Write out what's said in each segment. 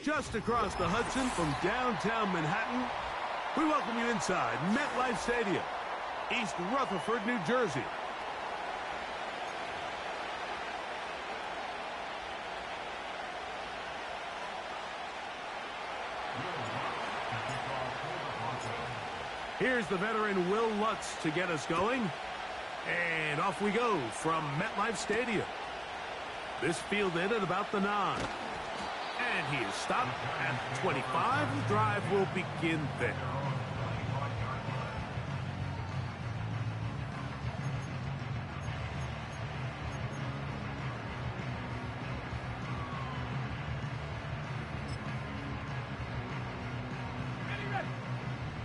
just across the Hudson from downtown Manhattan. We welcome you inside MetLife Stadium, East Rutherford, New Jersey. Here's the veteran Will Lutz to get us going. And off we go from MetLife Stadium. This fielded at about the 9. And he is stopped at 25. The drive will begin there.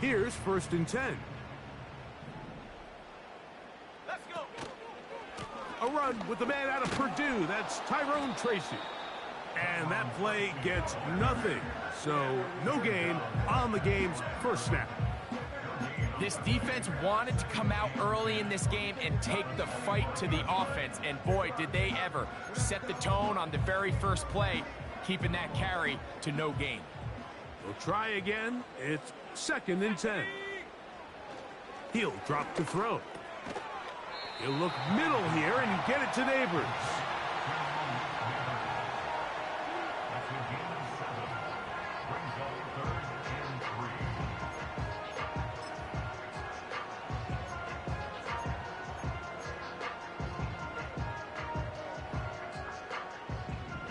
Here's 1st and 10. Let's go. A run with the man out of Purdue. That's Tyrone Tracy. And that play gets nothing. So no gain on the game's first snap. This defense wanted to come out early in this game and take the fight to the offense. And boy, did they ever set the tone on the very first play, keeping that carry to no gain. We'll try again. It's 2nd and 10. He'll drop to throw. He'll look middle here and get it to Neighbors.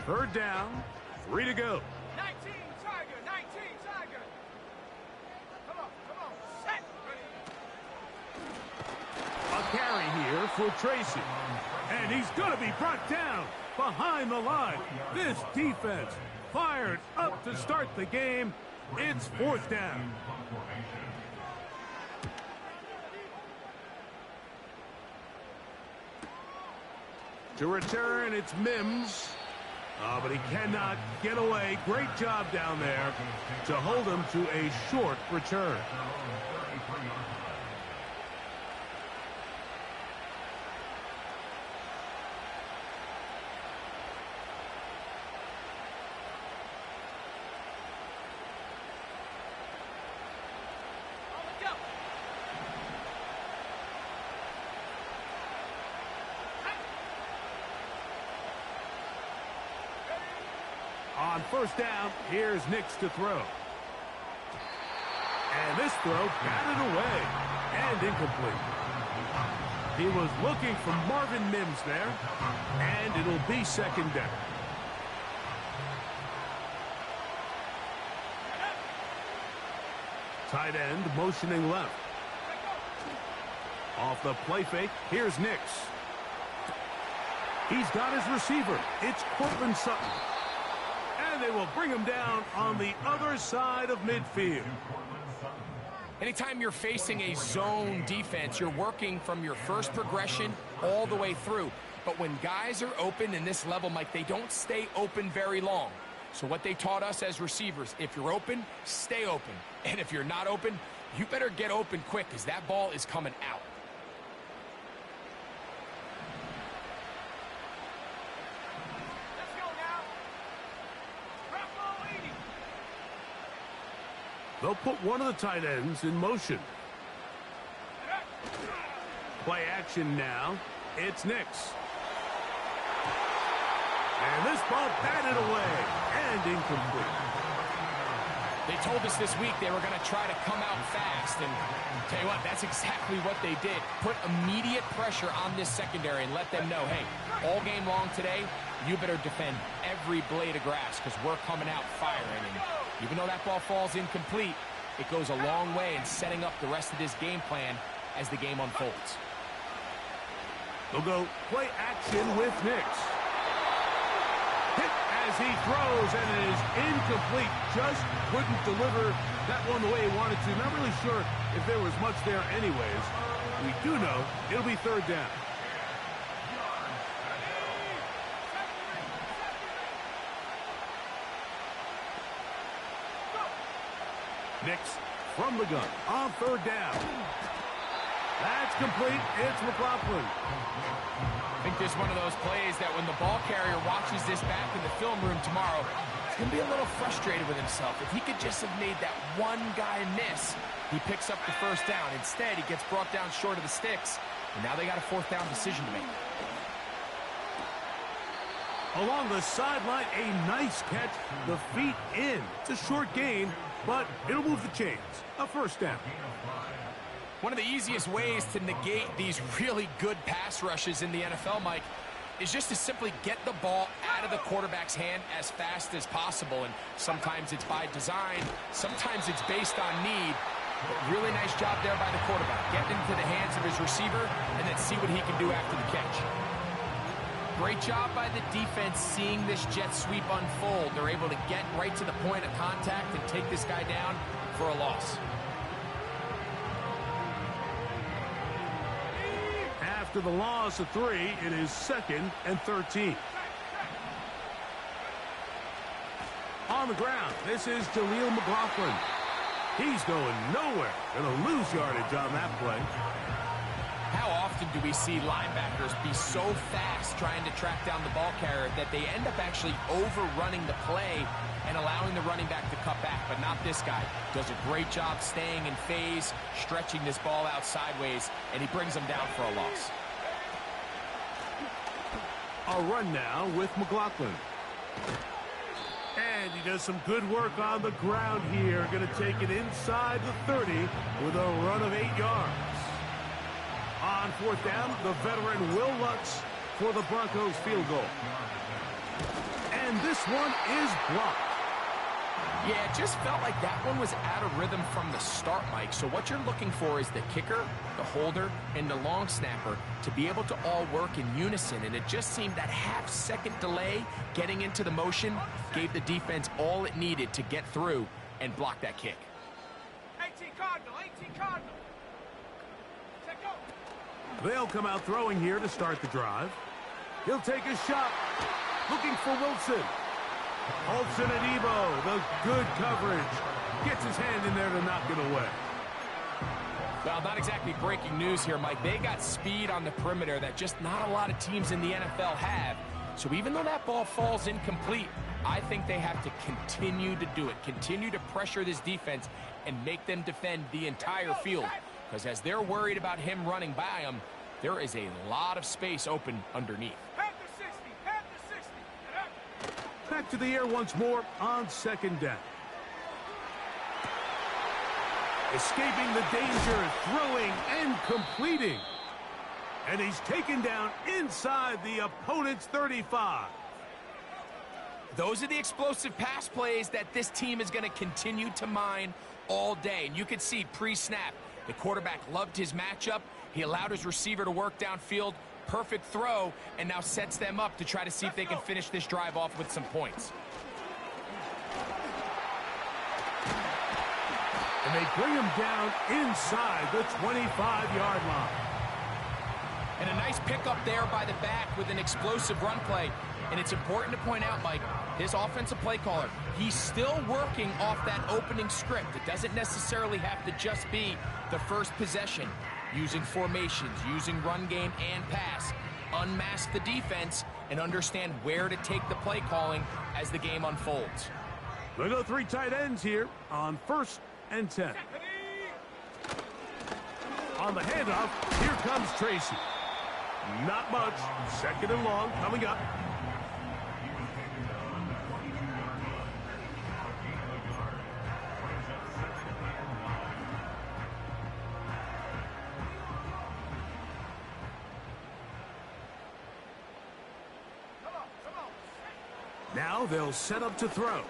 Third down, 3 to go. 19 Tiger, 19 Tiger. Come on, set. A carry here for Tracy. And he's going to be brought down behind the line. This defense fired up to start the game. It's 4th down. To return, it's Mims. But he cannot get away. Great job down there to hold him to a short return. On 1st down, here's Nix to throw. And this throw batted away and incomplete. He was looking for Marvin Mims there, and it'll be 2nd down. Tight end motioning left. Off the play fake, here's Nix. He's got his receiver. It's Cortland Sutton. And they will bring him down on the other side of midfield. Anytime you're facing a zone defense, you're working from your first progression all the way through. But when guys are open in this level, Mike, they don't stay open very long. So what they taught us as receivers, if you're open, stay open. And if you're not open, you better get open quick because that ball is coming out. They'll put one of the tight ends in motion. Play action now. It's Nix. And this ball batted away and incomplete. They told us this week they were going to try to come out fast. And tell you what, that's exactly what they did. Put immediate pressure on this secondary and let them know, hey, all game long today, you better defend every blade of grass because we're coming out firing. And even though that ball falls incomplete, it goes a long way in setting up the rest of this game plan as the game unfolds. They'll go play action with Nix. Hit as he throws, and it is incomplete. Just couldn't deliver that one the way he wanted to. Not really sure if there was much there anyways. We do know it'll be 3rd down. Nix from the gun on 3rd down. That's complete. It's McLaughlin. I think this is one of those plays that when the ball carrier watches this back in the film room tomorrow, he's going to be a little frustrated with himself. If he could just have made that one guy miss, he picks up the first down. Instead, he gets brought down short of the sticks, and now they got a fourth down decision to make. Along the sideline, a nice catch. The feet in. It's a short gain, but it'll move the chains. A first down. One of the easiest ways to negate these really good pass rushes in the NFL, Mike, is just to simply get the ball out of the quarterback's hand as fast as possible. And sometimes it's by design, sometimes it's based on need. But really nice job there by the quarterback. Get into the hands of his receiver and then see what he can do after the catch. Great job by the defense seeing this jet sweep unfold. They're able to get right to the point of contact and take this guy down for a loss. After the loss of 3, it is 2nd and 13. On the ground, this is Jaleel McLaughlin. He's going nowhere. Going to lose yardage on that play. How often do we see linebackers be so fast trying to track down the ball carrier that they end up actually overrunning the play and allowing the running back to cut back? But not this guy. Does a great job staying in phase, stretching this ball out sideways, and he brings them down for a loss. A run now with McLaughlin. And he does some good work on the ground here. Going to take it inside the 30 with a run of 8 yards. On fourth down, the veteran Will Lutz for the Broncos field goal. And this one is blocked. Yeah, it just felt like that one was out of rhythm from the start, Mike. So what you're looking for is the kicker, the holder, and the long snapper to be able to all work in unison. And it just seemed that half-second delay getting into the motion gave the defense all it needed to get through and block that kick. 18 Cardinal, 18 Cardinal. Take go. They'll come out throwing here to start the drive. He'll take a shot. Looking for Wilson. Olsen and Evo, the good coverage. Gets his hand in there to knock it away. Well, not exactly breaking news here, Mike. They got speed on the perimeter that just not a lot of teams in the NFL have. So even though that ball falls incomplete, I think they have to continue to do it. Continue to pressure this defense and make them defend the entire field. Because as they're worried about him running by them, there is a lot of space open underneath. Head to 60, head to 60. Get up. Back to the air once more on second down. Escaping the danger, throwing and completing. And he's taken down inside the opponent's 35. Those are the explosive pass plays that this team is going to continue to mine all day. And you can see pre-snap, the quarterback loved his matchup. He allowed his receiver to work downfield. Perfect throw, and now sets them up to try to see if they can finish this drive off with some points. And they bring him down inside the 25-yard line. And a nice pickup there by the back with an explosive run play. And it's important to point out, Mike, his offensive play caller, he's still working off that opening script. It doesn't necessarily have to just be the first possession. Using formations, using run game and pass. Unmask the defense and understand where to take the play calling as the game unfolds. They go 3 tight ends here on 1st and 10. On the handoff, here comes Tracy. Not much. 2nd and long coming up. Now they'll set up to throw.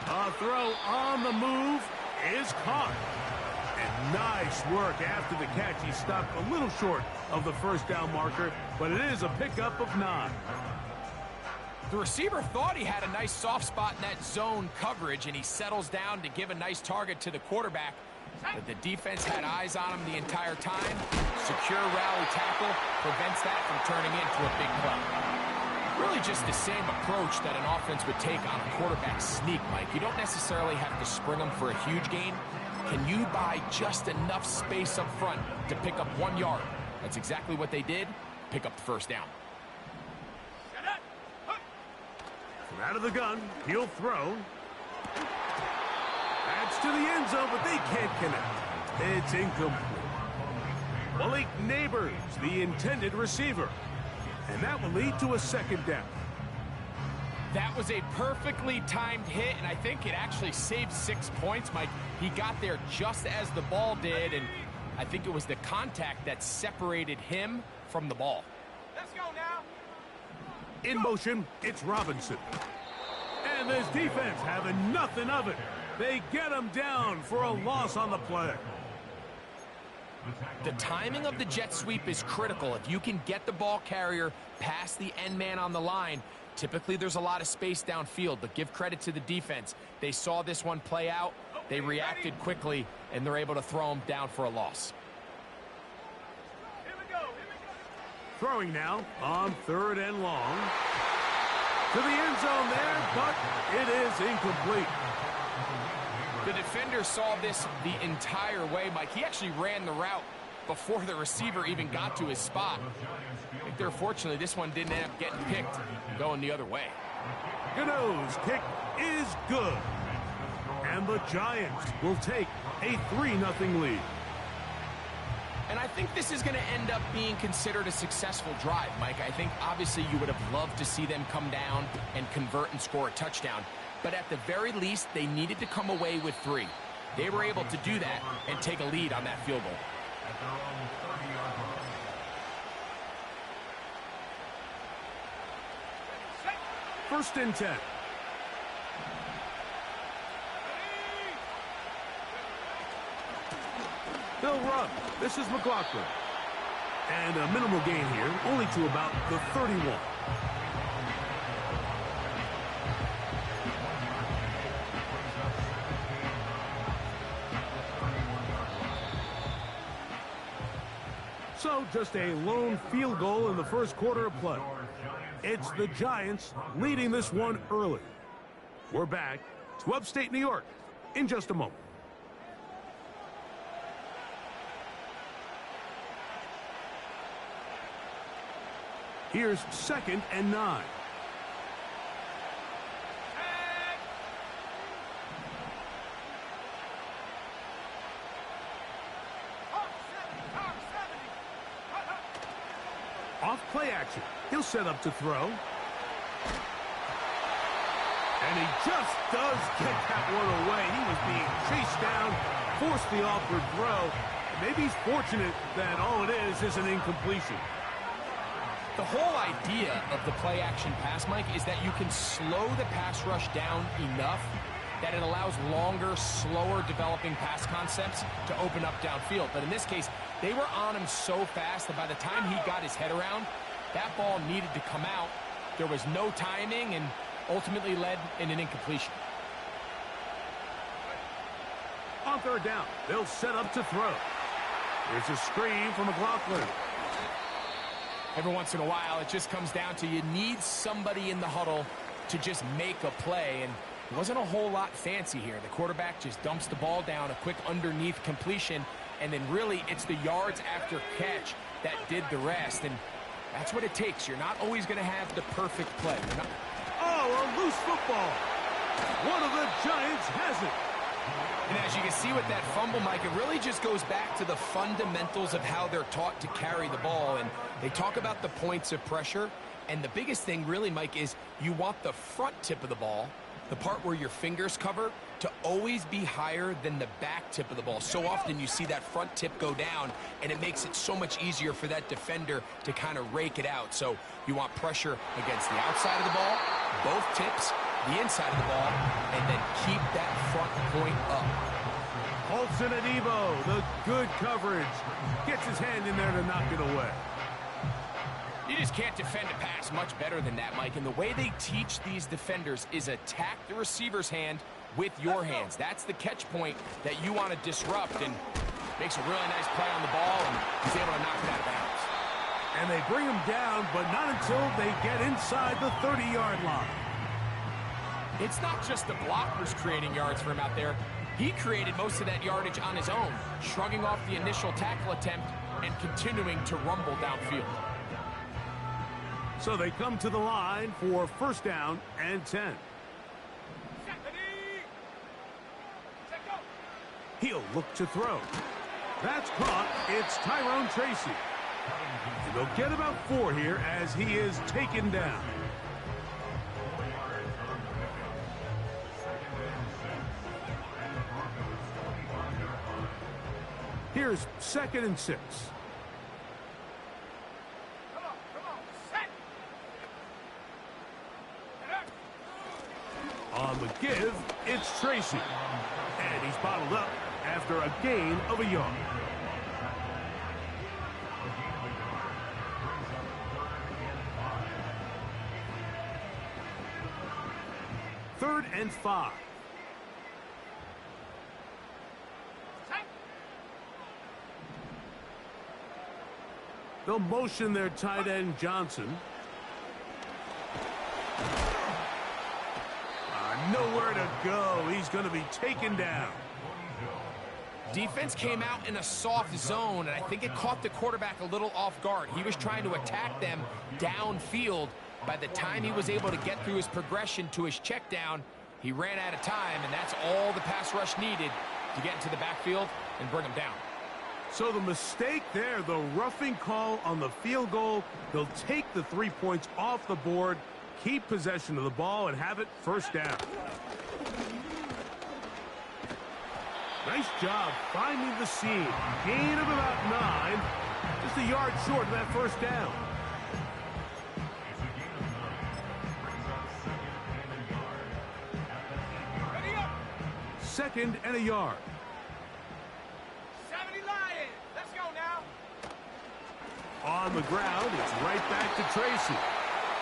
A throw on the move is caught. And nice work after the catch. He stopped a little short of the first down marker, but it is a pickup of 9. The receiver thought he had a nice soft spot in that zone coverage, and he settles down to give a nice target to the quarterback. But the defense had eyes on him the entire time. Secure rally tackle prevents that from turning into a big play. Really just the same approach that an offense would take on a quarterback sneak, Mike. You don't necessarily have to spring them for a huge gain. Can you buy just enough space up front to pick up 1 yard? That's exactly what they did. Pick up the first down. From out of the gun, he'll throw. That's to the end zone, but they can't connect. It's incomplete. Malik Neighbors, the intended receiver. And that will lead to a second down. That was a perfectly timed hit, and I think it actually saved 6 points, Mike. He got there just as the ball did, and I think it was the contact that separated him from the ball. Let's go now. In motion, it's Robinson. And this defense having nothing of it. They get him down for a loss on the play. The timing of the jet sweep is critical. If you can get the ball carrier past the end man on the line, typically there's a lot of space downfield, but give credit to the defense. They saw this one play out, they reacted quickly, and they're able to throw him down for a loss. Here we go. Throwing now on 3rd and long. To the end zone there, but it is incomplete. The defender saw this the entire way, Mike. He actually ran the route before the receiver even got to his spot. I think unfortunately this one didn't end up getting picked, going the other way. Gano's kick is good. And the Giants will take a 3-0 lead. And I think this is going to end up being considered a successful drive, Mike. I think obviously you would have loved to see them come down and convert and score a touchdown. But at the very least, they needed to come away with 3. They were able to do that and take a lead on that field goal. First and 10. They'll run. This is McLaughlin. And a minimal gain here, only to about the 31. So just a lone field goal in the first quarter of play. It's the Giants leading this one early. We're back to upstate New York in just a moment. Here's 2nd and 9. Off play action. He'll set up to throw. And he just does get that one away. He was being chased down, forced the awkward throw. Maybe he's fortunate that all it is an incompletion. The whole idea of the play-action pass, Mike, is that you can slow the pass rush down enough that it allows longer, slower developing pass concepts to open up downfield. But in this case, they were on him so fast that by the time he got his head around, that ball needed to come out. There was no timing and ultimately led in an incompletion. On 3rd down, they'll set up to throw. Here's a screen from McLaughlin. Every once in a while, it just comes down to you need somebody in the huddle to just make a play, and it wasn't a whole lot fancy here. The quarterback just dumps the ball down, a quick underneath completion, and then really it's the yards after catch that did the rest, and that's what it takes. You're not always going to have the perfect play. Oh, a loose football. One of the Giants has it. And as you can see with that fumble, Mike, it really just goes back to the fundamentals of how they're taught to carry the ball. And they talk about the points of pressure. And the biggest thing really, Mike, is you want the front tip of the ball, the part where your fingers cover, to always be higher than the back tip of the ball. So often you see that front tip go down, and it makes it so much easier for that defender to kind of rake it out. So you want pressure against the outside of the ball, both tips, the inside of the ball, and then keep that front point up. Olsen and Evo, the good coverage. Gets his hand in there to knock it away. You just can't defend a pass much better than that, Mike. And the way they teach these defenders is attack the receiver's hand with your hands. That's the catch point that you want to disrupt, and makes a really nice play on the ball, and he's able to knock it out of bounds. And they bring him down, but not until they get inside the 30-yard line. It's not just the blockers creating yards for him out there. He created most of that yardage on his own, shrugging off the initial tackle attempt and continuing to rumble downfield. So they come to the line for first down and 10. He'll look to throw. That's caught. It's Tyrone Tracy. And they'll get about 4 here as he is taken down. Here's 2nd and 6. On the give, it's Tracy. And he's bottled up after a gain of a yard. Third and 5. They'll motion their tight end Johnson. Nowhere to go. He's going to be taken down. Defense came out in a soft zone, and I think it caught the quarterback a little off guard. He was trying to attack them downfield. By the time he was able to get through his progression to his check down, he ran out of time, and that's all the pass rush needed to get into the backfield and bring him down. So the mistake there, the roughing call on the field goal, they'll take the 3 points off the board, keep possession of the ball, and have it first down. Nice job finding the seam. Gain of about 9. Just a yard short of that first down. Second and a yard. 70 Lions. Let's go now. On the ground, it's right back to Tracy.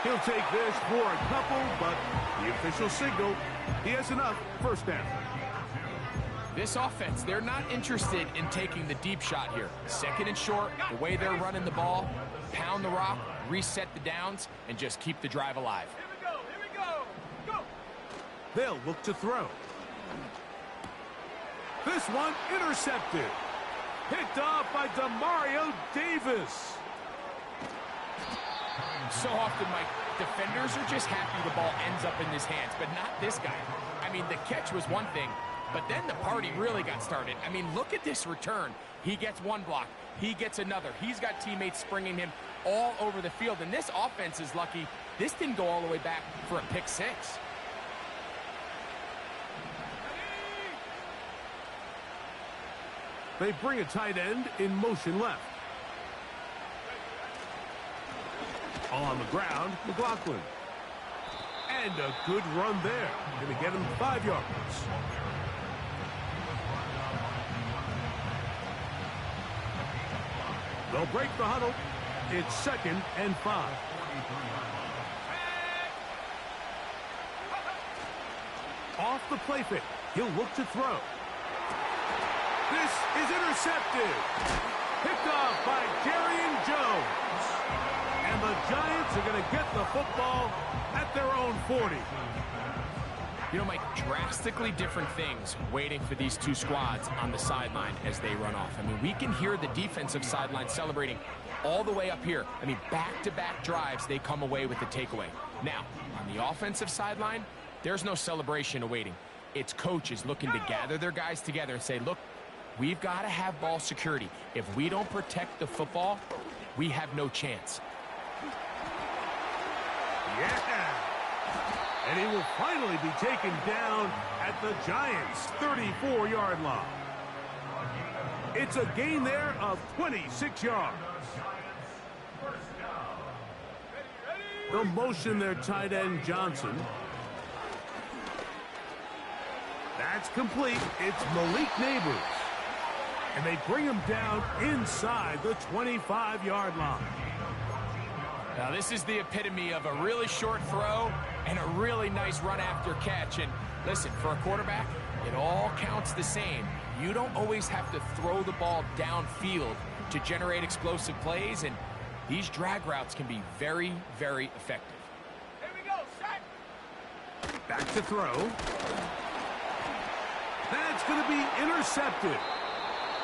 He'll take this for a couple, but the official signal, he has enough. First down. This offense, they're not interested in taking the deep shot here. 2nd and short, the way they're running the ball, pound the rock, reset the downs, and just keep the drive alive. Here we go. Here we go. Go. They'll look to throw. This one intercepted. Picked off by Demario Davis. So often, Mike, defenders are just happy the ball ends up in his hands, but not this guy. I mean, the catch was one thing, but then the party really got started. I mean, look at this return. He gets one block. He gets another. He's got teammates springing him all over the field, and this offense is lucky. This didn't go all the way back for a pick 6. They bring a tight end in motion left. On the ground, McLaughlin. And a good run there. Going to get him 5 yards. They'll break the huddle. It's 2nd and 5. Off the play fake. He'll look to throw. This is intercepted. Picked off by Darian Jones. And the Giants are going to get the football at their own 40. You know, Mike, drastically different things waiting for these two squads on the sideline as they run off. I mean, we can hear the defensive sideline celebrating all the way up here. I mean, back-to-back drives, they come away with the takeaway. Now, on the offensive sideline, there's no celebration awaiting. It's coaches looking to gather their guys together and say, look, we've got to have ball security. If we don't protect the football, we have no chance. Yeah. And he will finally be taken down at the Giants' 34-yard line. It's a gain there of 26 yards. They'll motion their tight end Johnson. That's complete. It's Malik Neighbors. And they bring him down inside the 25-yard line. Now, this is the epitome of a really short throw and a really nice run after catch. And listen, for a quarterback, it all counts the same. You don't always have to throw the ball downfield to generate explosive plays, and these drag routes can be very, very effective. Here we go, set. Back to throw. That's going to be intercepted.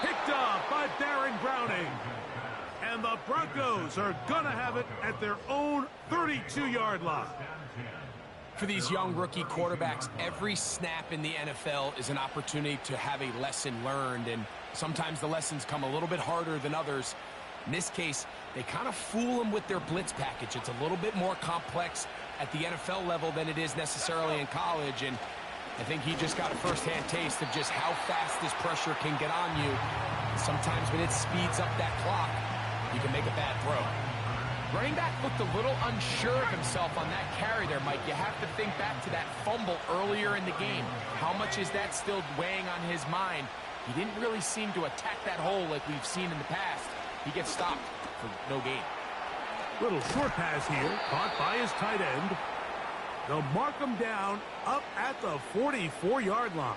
Picked up by Baron Browning. And the Broncos are going to have it at their own 32-yard line. For these young rookie quarterbacks, every snap in the NFL is an opportunity to have a lesson learned, and sometimes the lessons come a little bit harder than others. In this case, they kind of fool them with their blitz package. It's a little bit more complex at the NFL level than it is necessarily in college, and I think he just got a first-hand taste of just how fast this pressure can get on you. Sometimes when it speeds up that clock, you can make a bad throw. Running back looked a little unsure of himself on that carry there, Mike. You have to think back to that fumble earlier in the game. How much is that still weighing on his mind? He didn't really seem to attack that hole like we've seen in the past. He gets stopped for no gain. Little short pass here, caught by his tight end. They'll mark him down up at the 44-yard line.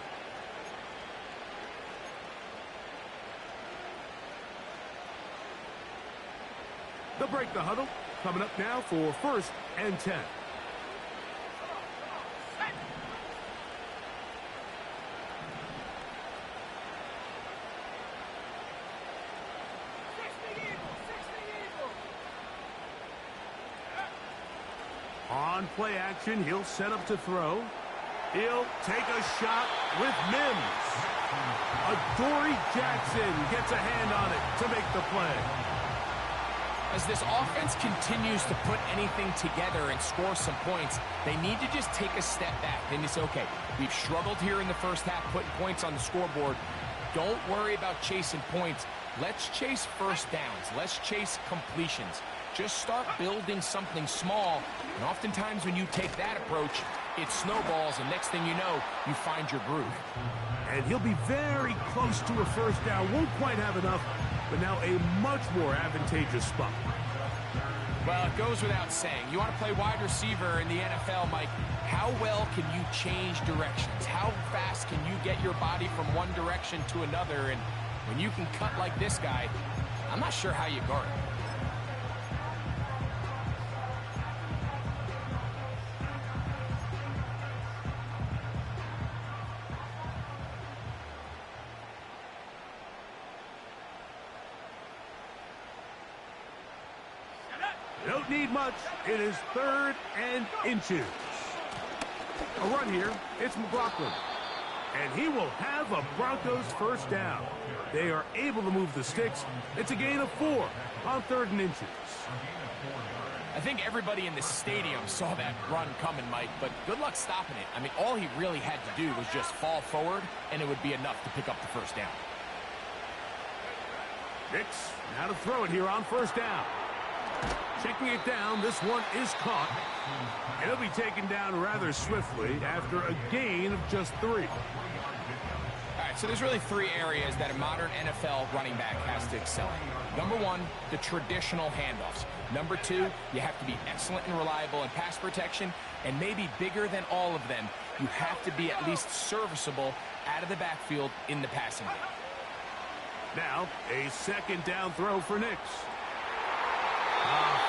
They'll break the huddle. Coming up now for 1st and 10. On play action, he'll set up to throw. He'll take a shot with Mims. Adoree Jackson gets a hand on it to make the play. As this offense continues to put anything together and score some points, they need to just take a step back. And it's okay. We've struggled here in the first half putting points on the scoreboard. Don't worry about chasing points. Let's chase first downs. Let's chase completions. Just start building something small. And oftentimes when you take that approach, it snowballs, and next thing you know, you find your groove. And he'll be very close to a first down. Won't quite have enough, but now a much more advantageous spot. Well, it goes without saying. You want to play wide receiver in the NFL, Mike. How well can you change directions? How fast can you get your body from one direction to another? And when you can cut like this guy, I'm not sure how you guard it. Don't need much. It is 3rd and inches. A run here. It's McLaughlin. And he will have a Broncos first down. They are able to move the sticks. It's a gain of 4 on 3rd and inches. I think everybody in the stadium saw that run coming, Mike, but good luck stopping it. I mean, all he really had to do was just fall forward, and it would be enough to pick up the first down. Nix, now to throw it here on first down. Checking it down, this one is caught. And it'll be taken down rather swiftly after a gain of just 3. All right, so there's really 3 areas that a modern NFL running back has to excel in. Number 1, the traditional handoffs. Number 2, you have to be excellent and reliable in pass protection. And maybe bigger than all of them, you have to be at least serviceable out of the backfield in the passing game. Now, a 2nd down throw for Nix.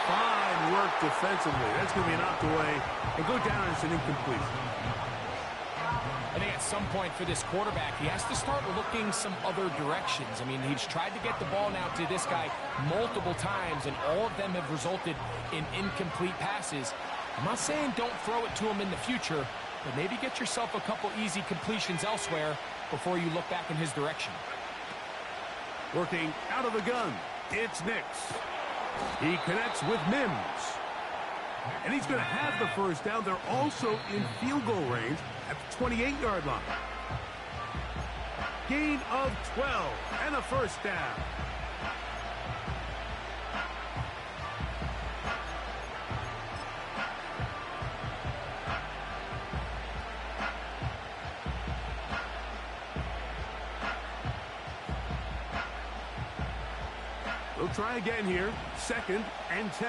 Fine work defensively. That's going to be knocked away and go down as an incompletion. I think at some point for this quarterback, he has to start looking some other directions. I mean, he's tried to get the ball now to this guy multiple times, and all of them have resulted in incomplete passes. I'm not saying don't throw it to him in the future, but maybe get yourself a couple easy completions elsewhere before you look back in his direction. Working out of the gun, it's Nix. He connects with Mims. And he's going to have the first down. They're also in field goal range at the 28-yard line. Gain of 12 and a first down. We'll try again here. 2nd and 10.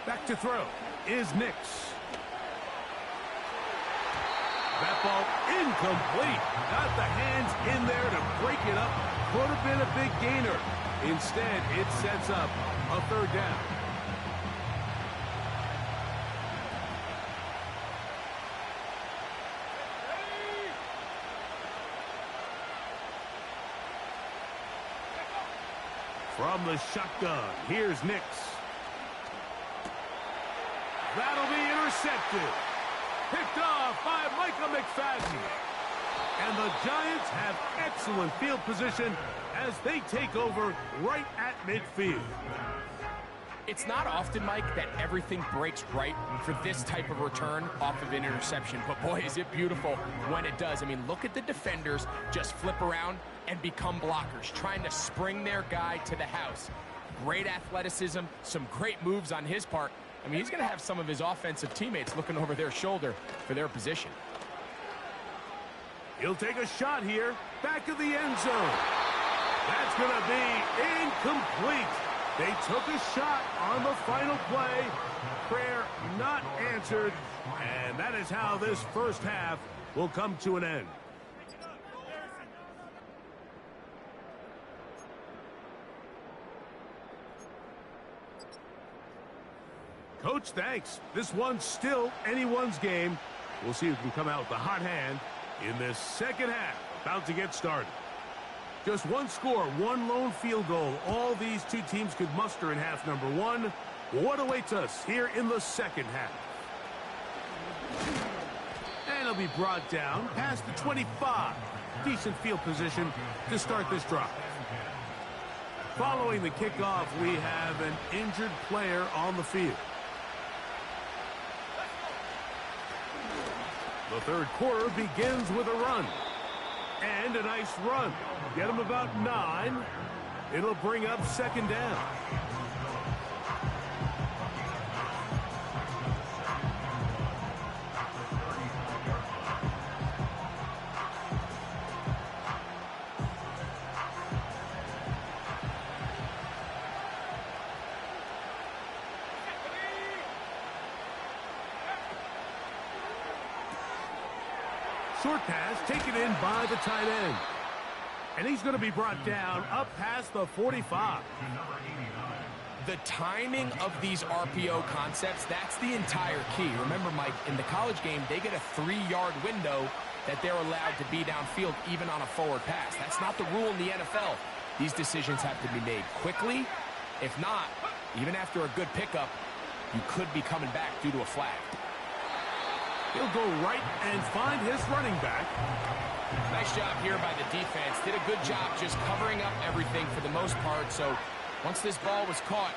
Back to throw is Nix. That ball incomplete. Got the hands in there to break it up could have been a big gainer. Instead, it sets up a third down. From the shotgun, here's Nix. That'll be intercepted. Picked off by Micah McFadden. And the Giants have excellent field position as they take over right at midfield. It's not often, Mike, that everything breaks right for this type of return off of an interception. But boy, is it beautiful when it does. I mean, look at the defenders just flip around and become blockers, trying to spring their guy to the house. Great athleticism, some great moves on his part. I mean, he's going to have some of his offensive teammates looking over their shoulder for their position. He'll take a shot here, back of the end zone. That's going to be incomplete. They took a shot on the final play. Prayer not answered. And that is how this first half will come to an end. Coach, thanks. This one's still anyone's game. We'll see who can come out with the hot hand in this second half. About to get started. Just one score, one lone field goal. All these two teams could muster in half number one. What awaits us here in the second half? And it'll be brought down past the 25. Decent field position to start this drive. Following the kickoff, we have an injured player on the field. The third quarter begins with a run. And a nice run. Get him about 9. It'll bring up second down. Short pass taken in by the tight end. And he's going to be brought down up past the 45. The timing of these RPO concepts, that's the entire key. Remember, Mike, in the college game, they get a 3-yard window that they're allowed to be downfield even on a forward pass. That's not the rule in the NFL. These decisions have to be made quickly. If not, even after a good pickup, you could be coming back due to a flag. He'll go right and find his running back. Nice job here by the defense. Did a good job just covering up everything for the most part. So once this ball was caught,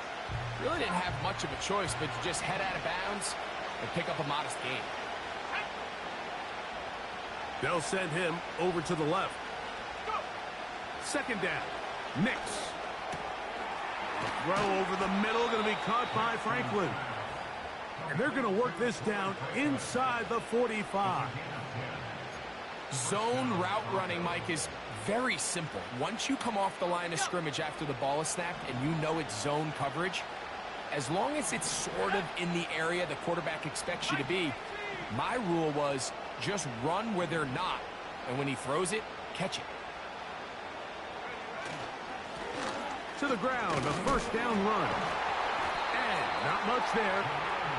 really didn't have much of a choice but to just head out of bounds and pick up a modest gain. They'll send him over to the left. Second down. Nix. A throw over the middle, going to be caught by Franklin. And they're going to work this down inside the 45. Zone route running, Mike, is very simple. Once you come off the line of scrimmage after the ball is snapped and you know it's zone coverage, as long as it's sort of in the area the quarterback expects you to be, my rule was just run where they're not. And when he throws it, catch it. To the ground, a first down run. And not much there.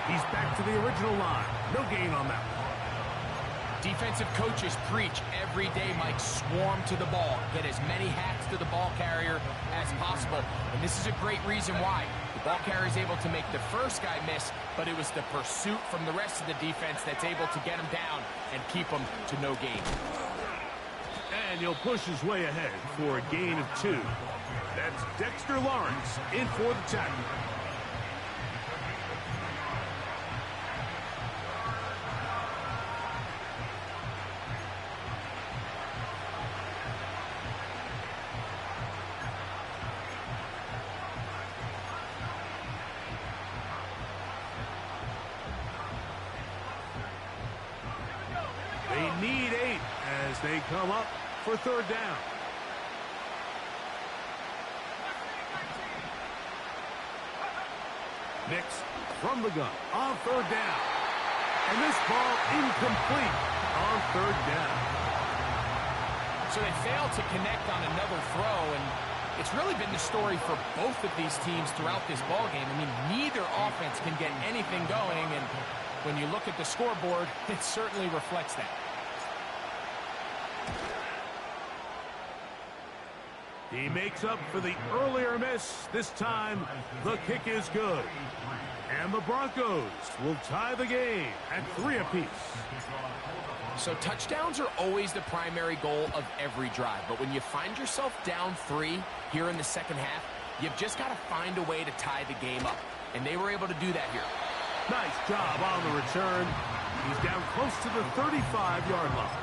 He's back to the original line. No gain on that one. Defensive coaches preach every day, Mike, swarm to the ball. Get as many hats to the ball carrier as possible. And this is a great reason why. The ball carrier is able to make the first guy miss, but it was the pursuit from the rest of the defense that's able to get him down and keep him to no gain. And he'll push his way ahead for a gain of 2. That's Dexter Lawrence in for the tackle. They need 8 as they come up for third down. Nix from the gun on third down. And this ball incomplete on third down. So they failed to connect on another throw, and it's really been the story for both of these teams throughout this ballgame. I mean, neither offense can get anything going, and when you look at the scoreboard, it certainly reflects that. He makes up for the earlier miss. This time, the kick is good. And the Broncos will tie the game at 3 apiece. So touchdowns are always the primary goal of every drive. But when you find yourself down 3 here in the second half, you've just got to find a way to tie the game up. And they were able to do that here. Nice job on the return. He's down close to the 35-yard line.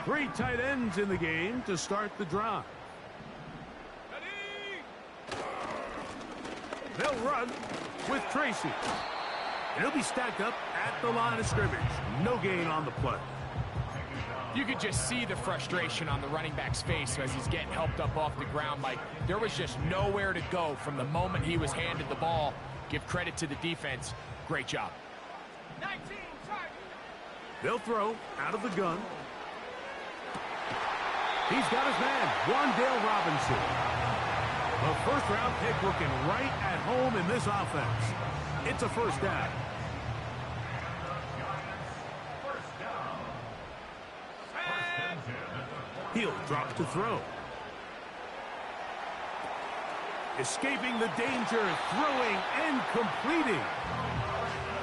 Three tight ends in the game to start the drive. They'll run with Tracy. And he'll be stacked up at the line of scrimmage. No gain on the play. You could just see the frustration on the running back's face as he's getting helped up off the ground. Like, there was just nowhere to go from the moment he was handed the ball. Give credit to the defense. Great job. 19, they'll throw out of the gun. He's got his man, Wan'Dale Robinson. A first-round pick looking right at home in this offense. It's a first down. He'll drop to throw. Escaping the danger, throwing and completing.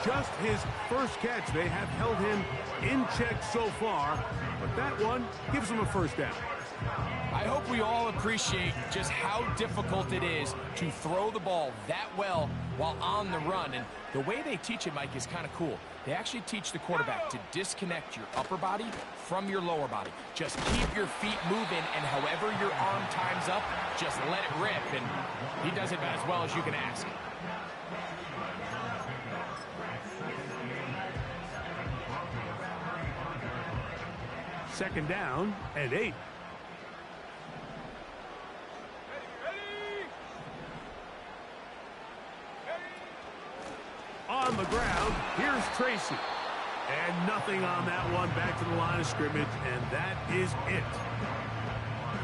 Just his first catch. They have held him in check so far, but that one gives him a first down. I hope we all appreciate just how difficult it is to throw the ball that well while on the run. And the way they teach it, Mike, is kind of cool. They actually teach the quarterback to disconnect your upper body from your lower body. Just keep your feet moving, and however your arm times up, just let it rip. And he does it as well as you can ask. Second down and 8. On the ground, here's Tracy. And nothing on that one, back to the line of scrimmage, and that is it.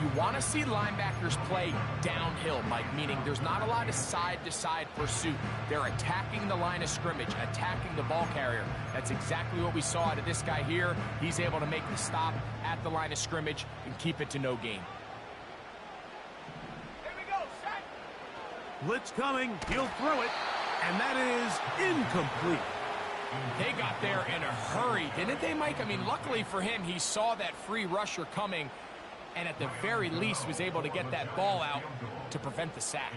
You want to see linebackers play downhill, Mike, meaning there's not a lot of side-to-side pursuit. They're attacking the line of scrimmage, attacking the ball carrier. That's exactly what we saw out of this guy here. He's able to make the stop at the line of scrimmage and keep it to no gain. Here we go, set. Blitz coming, he'll throw it, and that is incomplete. They got there in a hurry, didn't they, Mike? I mean, luckily for him, he saw that free rusher coming, and at the very least was able to get that ball out to prevent the sack.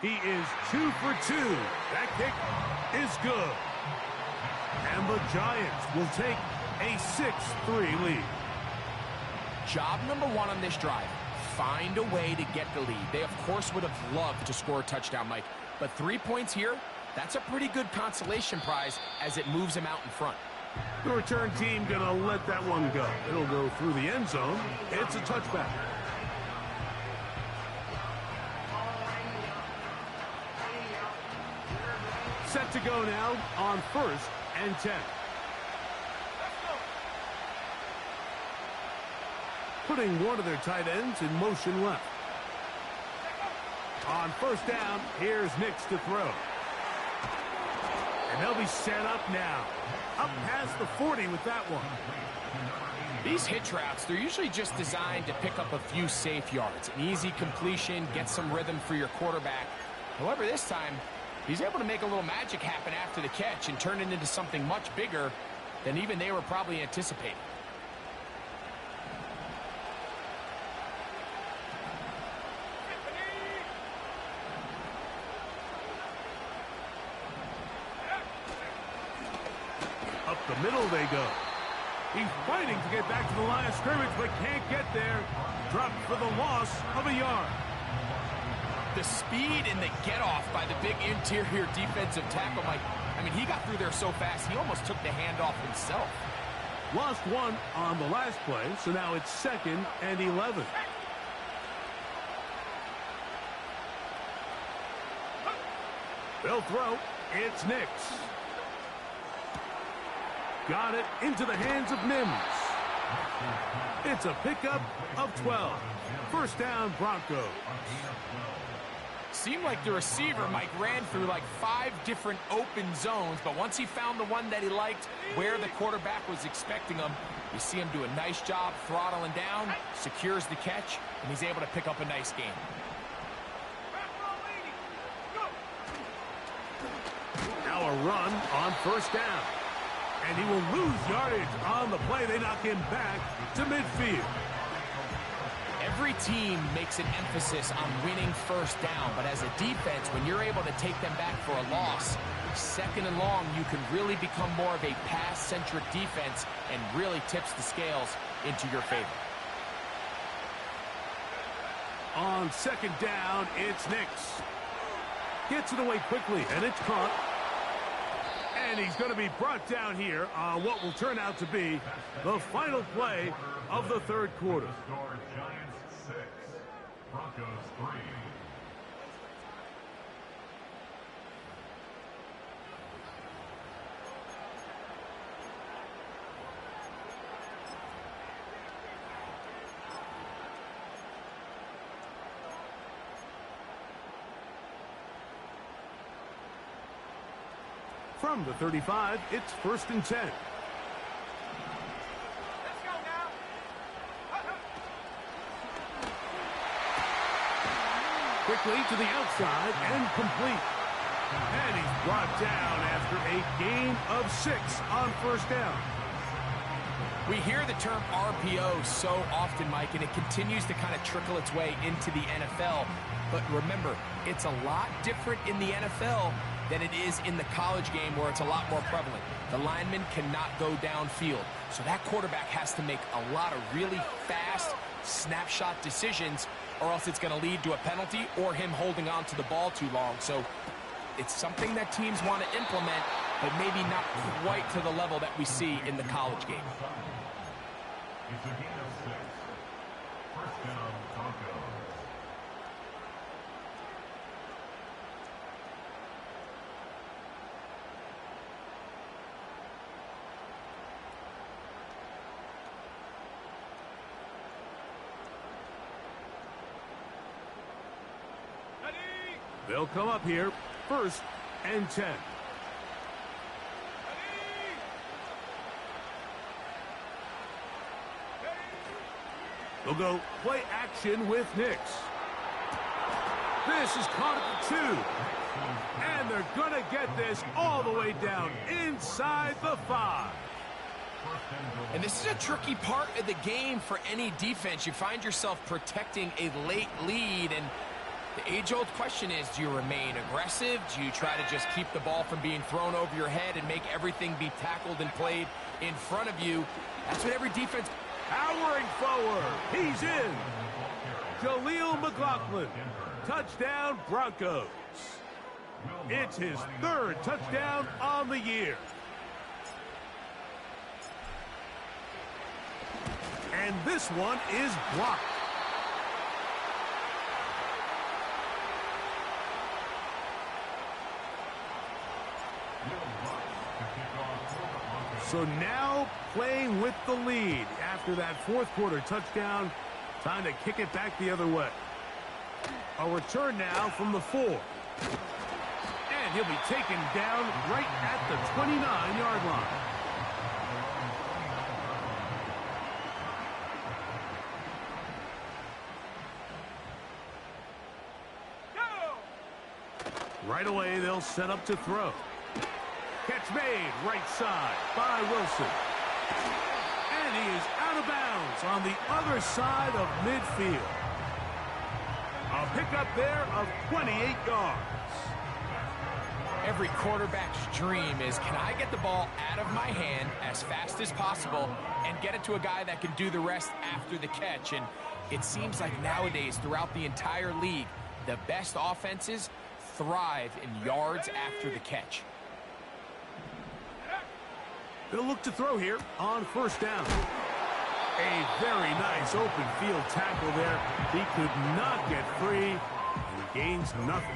He is 2 for 2. That kick is good. And the Giants will take a 6-3 lead. Job number 1 on this drive, find a way to get the lead. They, of course, would have loved to score a touchdown, Mike, but 3 points here, that's a pretty good consolation prize as it moves them out in front. The return team going to let that one go. It'll go through the end zone. It's a touchback. Set to go now on 1st and 10. Putting one of their tight ends in motion left. On 1st down, here's Nix to throw. And they'll be set up now. Up past the 40 with that one. These hitch routes, they're usually just designed to pick up a few safe yards. An easy completion, get some rhythm for your quarterback. However, this time, he's able to make a little magic happen after the catch and turn it into something much bigger than even they were probably anticipating. Up the middle they go. He's fighting to get back to the line of scrimmage, but can't get there. Dropped for the loss of a yard. The speed and the get-off by the big interior defensive tackle, Mike. I mean, he got through there so fast, he almost took the handoff himself. Lost one on the last play, so now it's 2nd and 11. They'll throw. It's Nix. Got it into the hands of Mims. It's a pickup of 12. First down, Broncos. Seemed like the receiver, Mike, ran through like 5 different open zones, but once he found the one that he liked, where the quarterback was expecting him, you see him do a nice job throttling down, secures the catch, and he's able to pick up a nice game. Now a run on first down. And he will lose yardage on the play. They knock him back to midfield. Every team makes an emphasis on winning first down, but as a defense, when you're able to take them back for a loss, 2nd and long, you can really become more of a pass-centric defense and really tips the scales into your favor. On 2nd down, it's Nix. Gets it away quickly, and it's caught. And he's going to be brought down here on what will turn out to be the final play of the 3rd quarter. Giants 6, Broncos 3. From the 35, it's 1st and 10. Let's go now. Quickly to the outside and complete. And he's brought down after a gain of 6 on first down. We hear the term RPO so often, Mike, and it continues to kind of trickle its way into the NFL. But remember, it's a lot different in the NFL than it is in the college game where it's a lot more prevalent. The lineman cannot go downfield. So that quarterback has to make a lot of really fast snapshot decisions, or else it's going to lead to a penalty or him holding on to the ball too long. So it's something that teams want to implement, but maybe not quite to the level that we see in the college game. It's a gain of 6. First down, Broncos. They'll come up here, 1st and 10. They'll go play action with Nix. This is caught at the 2. And they're going to get this all the way down inside the 5. And this is a tricky part of the game for any defense. You find yourself protecting a late lead, and the age-old question is, do you remain aggressive? Do you try to just keep the ball from being thrown over your head and make everything be tackled and played in front of you? That's what every defense... Powering forward. He's in. Jaleel McLaughlin. Touchdown, Broncos. It's his 3rd touchdown on the year. And this one is blocked. So now playing with the lead after that 4th quarter touchdown. Time to kick it back the other way. A return now from the 4. And he'll be taken down right at the 29-yard line. Right away, they'll set up to throw. Catch made right side by Wilson. And he is out of bounds on the other side of midfield. A pickup there of 28 yards. Every quarterback's dream is, can I get the ball out of my hand as fast as possible and get it to a guy that can do the rest after the catch? And it seems like nowadays, throughout the entire league, the best offenses thrive in yards after the catch. They'll look to throw here on first down. A very nice open field tackle there. He could not get free, and he gains nothing.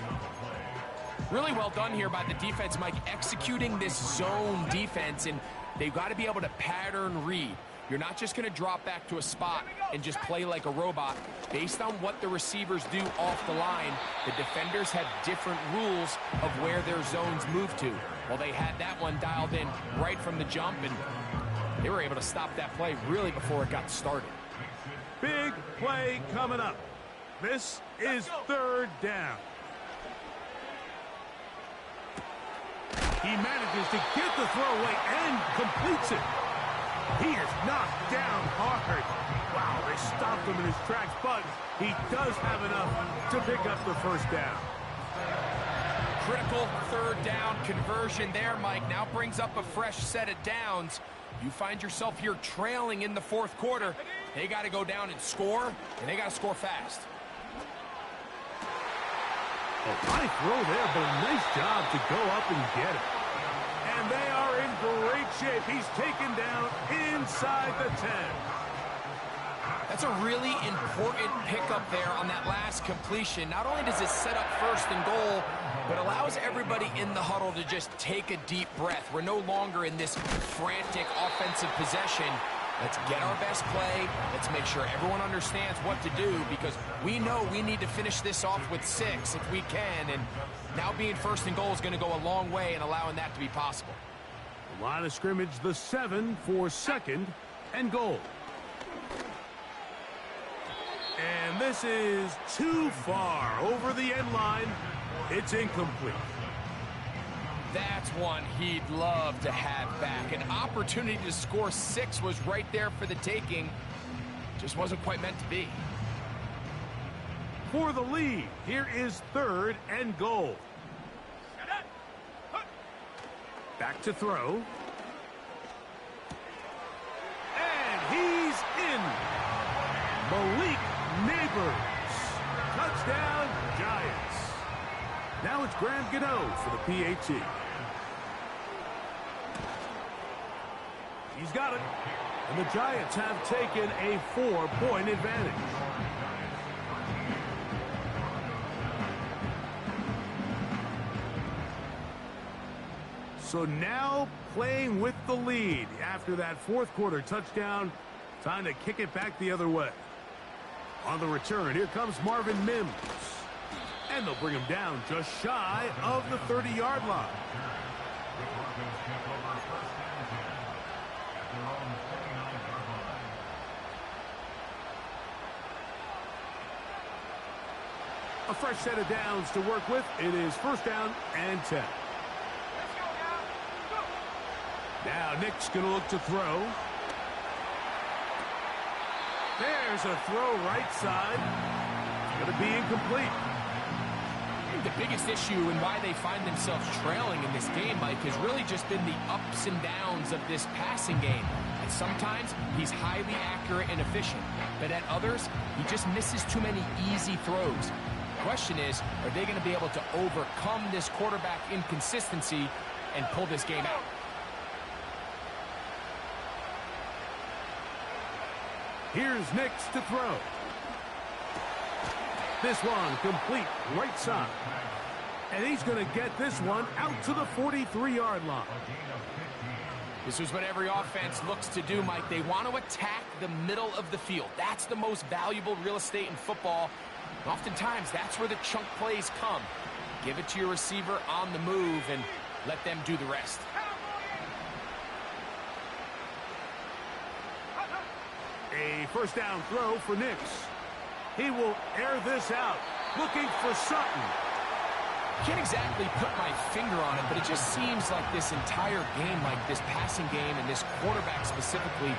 Really well done here by the defense, Mike, executing this zone defense, and they've got to be able to pattern read. You're not just going to drop back to a spot and just play like a robot. Based on what the receivers do off the line, the defenders have different rules of where their zones move to. Well, they had that one dialed in right from the jump, and they were able to stop that play really before it got started. Big play coming up. This is third down. He manages to get the throwaway and completes it. He is knocked down hard. Wow, they stopped him in his tracks, but he does have enough to pick up the first down. Critical third down conversion there, Mike. Now brings up a fresh set of downs. You find yourself here trailing in the fourth quarter. They got to go down and score, and they got to score fast. A high throw there, but a nice job to go up and get it. And they are in great shape. He's taken down inside the 10. That's a really important pickup there on that last completion. Not only does it set up first and goal, but allows everybody in the huddle to just take a deep breath. We're no longer in this frantic offensive possession. Let's get our best play. Let's make sure everyone understands what to do, because we know we need to finish this off with 6 if we can. And now being first and goal is going to go a long way in allowing that to be possible. The line of scrimmage, the 7 for second and goal. And this is too far over the end line. It's incomplete. That's one he'd love to have back. An opportunity to score 6 was right there for the taking. Just wasn't quite meant to be. For the lead, here is third and goal. Back to throw. And he's in. Malik Neighbors. Touchdown, Giants. Now it's Graham Gano for the PAT. He's got it. And the Giants have taken a 4-point advantage. So now playing with the lead after that fourth quarter touchdown. Time to kick it back the other way. On the return, here comes Marvin Mims. And they'll bring him down just shy of the 30-yard line. A fresh set of downs to work with. It is first down and 10. Now Nick's going to look to throw. There's a throw right side. It's going to be incomplete. The biggest issue and why they find themselves trailing in this game, Mike, has really just been the ups and downs of this passing game. And sometimes he's highly accurate and efficient, but at others, he just misses too many easy throws. The question is, are they going to be able to overcome this quarterback inconsistency and pull this game out? Here's Nix to throw. This one complete right side. And he's going to get this one out to the 43-yard line. This is what every offense looks to do, Mike. They want to attack the middle of the field. That's the most valuable real estate in football. And oftentimes, that's where the chunk plays come. Give it to your receiver on the move and let them do the rest. A first down throw for Nix. He will air this out, looking for Sutton. Can't exactly put my finger on it, but it just seems like this entire game, like this passing game and this quarterback specifically,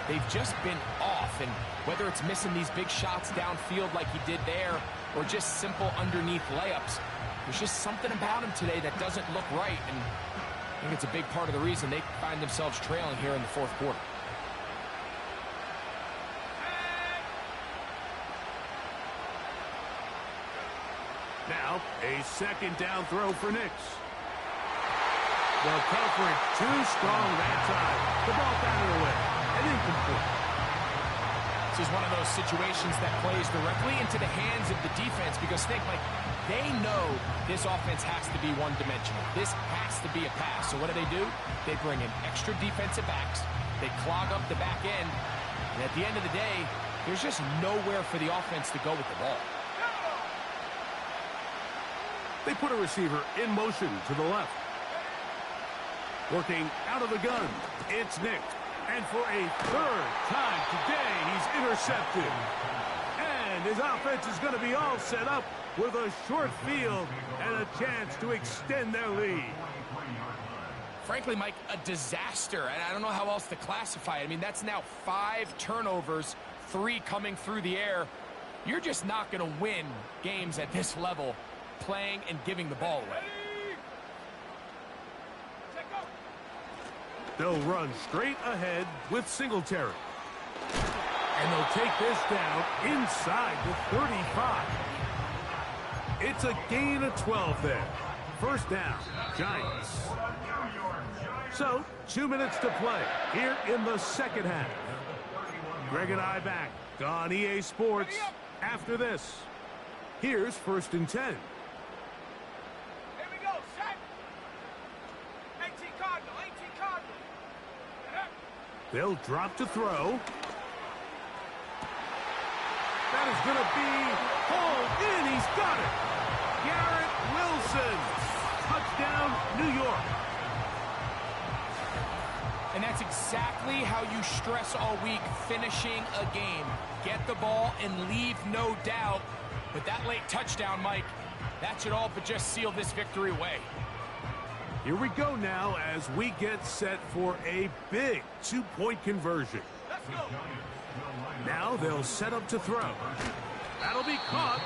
they've just been off. And whether it's missing these big shots downfield like he did there, or just simple underneath layups, there's just something about him today that doesn't look right. And I think it's a big part of the reason they find themselves trailing here in the fourth quarter. Now, a second down throw for Nix. They'll count for it too strong that time. The ball batted away and incomplete. This is one of those situations that plays directly into the hands of the defense because, Snake, like, they know this offense has to be one-dimensional. This has to be a pass. So what do? They bring in extra defensive backs. They clog up the back end. And at the end of the day, there's just nowhere for the offense to go with the ball. They put a receiver in motion to the left. Working out of the gun, it's Nick. And for a third time today, he's intercepted. And his offense is going to be all set up with a short field and a chance to extend their lead. Frankly, Mike, a disaster. And I don't know how else to classify it. I mean, that's now 5 turnovers, 3 coming through the air. You're just not going to win games at this level playing and giving the ball away. They'll run straight ahead with Singletary. And they'll take this down inside the 35. It's a gain of 12 there. First down, Giants. So, 2 minutes to play here in the second half. Greg and I back on EA Sports after this. Here's 1st and 10. Here we go, set. 18 Cardinal, 18 Cardinal. They'll drop to throw. That is going to be hauled in. He's got it. Garrett Wilson. Touchdown, New York. And that's exactly how you stress all week, finishing a game. Get the ball and leave no doubt. But that late touchdown, Mike, that should all but just seal this victory away. Here we go now as we get set for a big 2-point conversion. Let's go. Now they'll set up to throw. That'll be caught.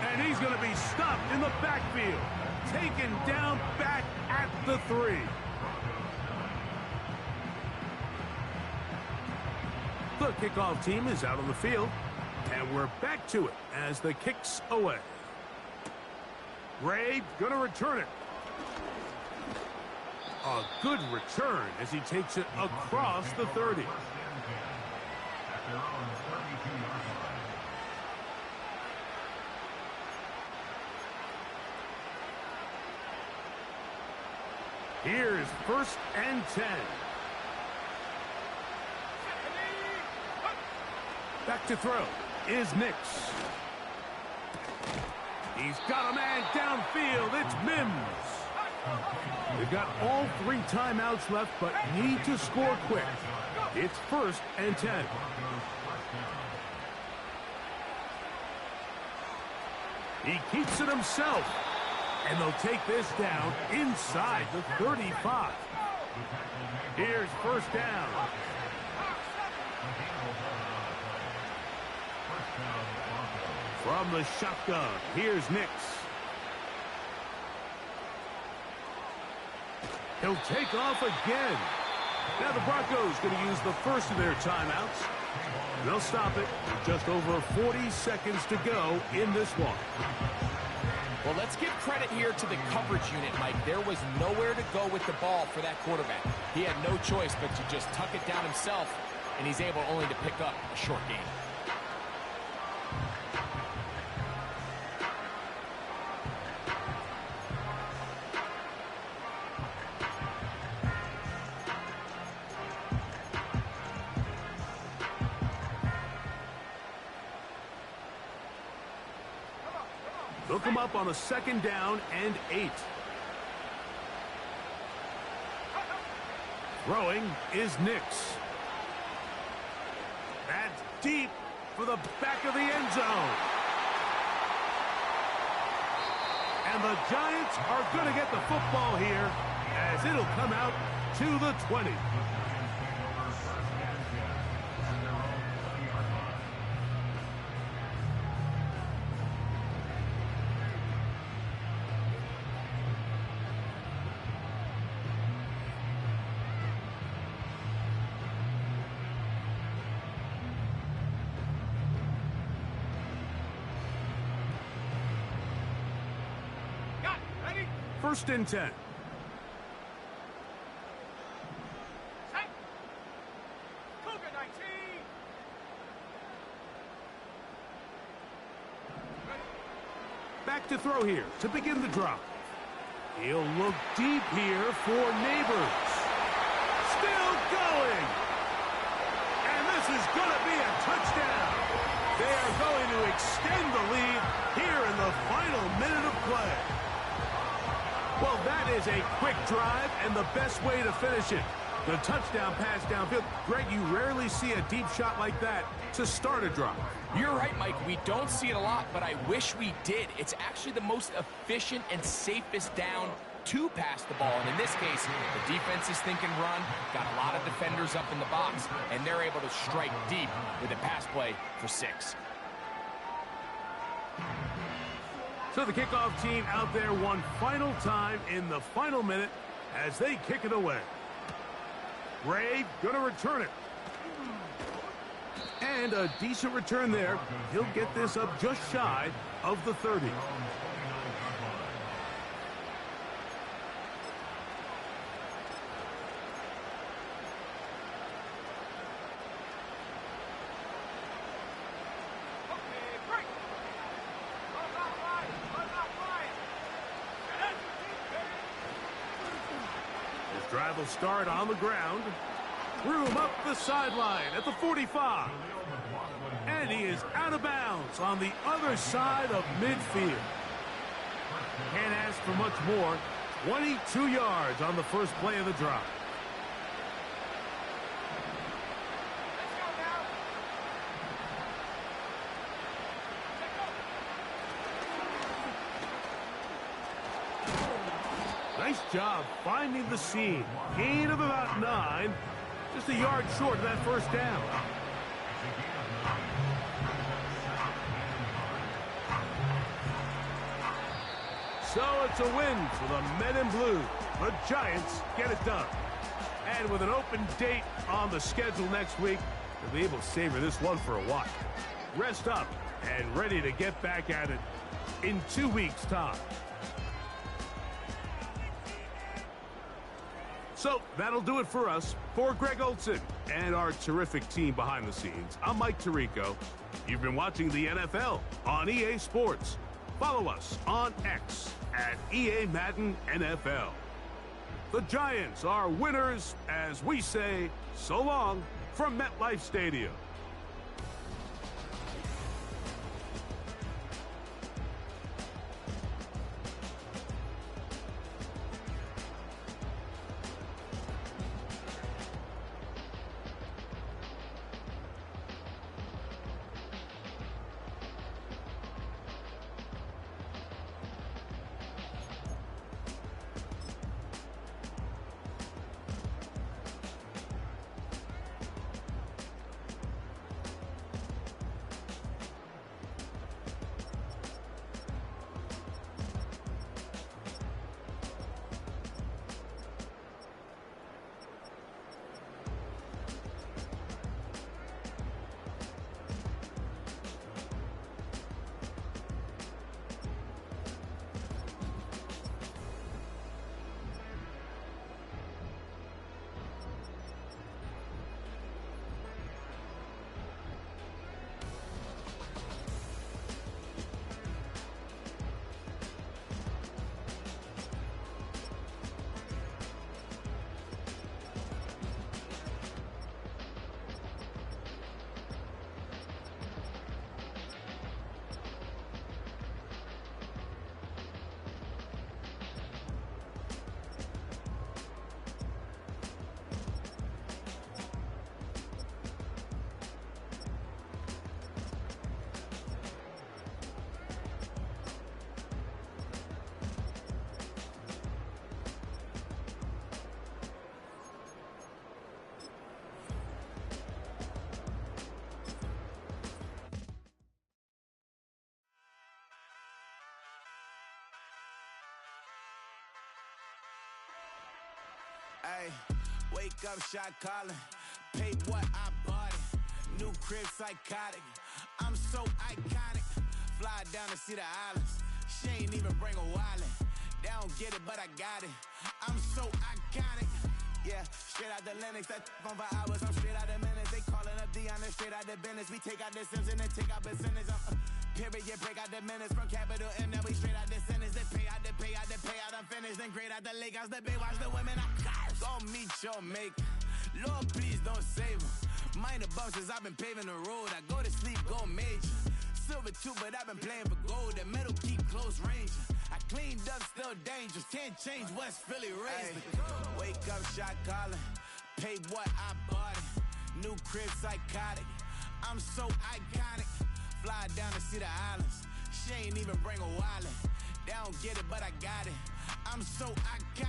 And he's going to be stopped in the backfield. Taken down back at the 3. The kickoff team is out on the field. And we're back to it as the kick's away. Ray going to return it. A good return as he takes it across the 30. Here's 1st and 10. Back to throw is Nix. He's got a man downfield. It's Mims. They've got all 3 timeouts left, but need to score quick. It's 1st and 10. He keeps it himself. And they'll take this down inside the 35. Here's 1st down. From the shotgun, here's Nix. He'll take off again. Now the Broncos going to use the first of their timeouts. They'll stop it with just over 40 seconds to go in this one. Well, let's give credit here to the coverage unit, Mike. There was nowhere to go with the ball for that quarterback. He had no choice but to just tuck it down himself, and he's able only to pick up a short gain. Look him up on a 2nd down and 8. Throwing is Nix. That's deep for the back of the end zone. And the Giants are going to get the football here as it'll come out to the 20. Got it. Ready? 1st and 10. Back to throw here to begin the drop. He'll look deep here for Neighbors. Still going. And this is going to be a touchdown. They are going to extend the lead here in the final minute of play. Well, that is a quick drive and the best way to finish it. The touchdown pass downfield. Greg, you rarely see a deep shot like that to start a drive. You're right, Mike. We don't see it a lot, but I wish we did. It's actually the most efficient and safest down to pass the ball. And in this case, the defense is thinking run, got a lot of defenders up in the box, and they're able to strike deep with a pass play for 6. So the kickoff team out there one final time in the final minute as they kick it away. Ray gonna return it. And a decent return there. He'll get this up just shy of the 30. Drive will start on the ground. Room up the sideline at the 45. And he is out of bounds on the other side of midfield. Can't ask for much more. 22 yards on the first play of the drive. Nice job finding the seam. Gain of about 9. Just a yard short of that first down. So it's a win for the men in blue. The Giants get it done. And with an open date on the schedule next week, they'll be able to savor this one for a while. Rest up and ready to get back at it in 2 weeks' time. So that'll do it for us. For Greg Olson and our terrific team behind the scenes, I'm Mike Tirico. You've been watching the NFL on EA Sports. Follow us on X at EA Madden NFL. The Giants are winners as we say so long from MetLife Stadium. Ay, wake up, shot calling. Pay what I bought it. New crib, psychotic. I'm so iconic. Fly down to see the islands. She ain't even bring a wallet. They don't get it, but I got it. I'm so iconic. Yeah, straight out the Lennox. That on for hours. I'm straight out the minutes. They calling up Dion, straight out the business. We take out the Sims and then take out percentage. Period, break out the minutes from capital M. Now we straight out the sentence. They pay out, I'm finished. Then great out the lake house, the bay, watch the women I curse. Go meet your maker. Lord, please don't save them. Minor bumps as I've been paving the road. I go to sleep, go major. Silver too, but I've been playing for gold. The metal keep close range. I cleaned up, still dangerous. Can't change West Philly raised. Wake up, shot calling. Pay what I bought it. New crib, psychotic. I'm so iconic. Fly down to see the islands. She ain't even bring a wallet. They don't get it, but I got it. I'm so iconic.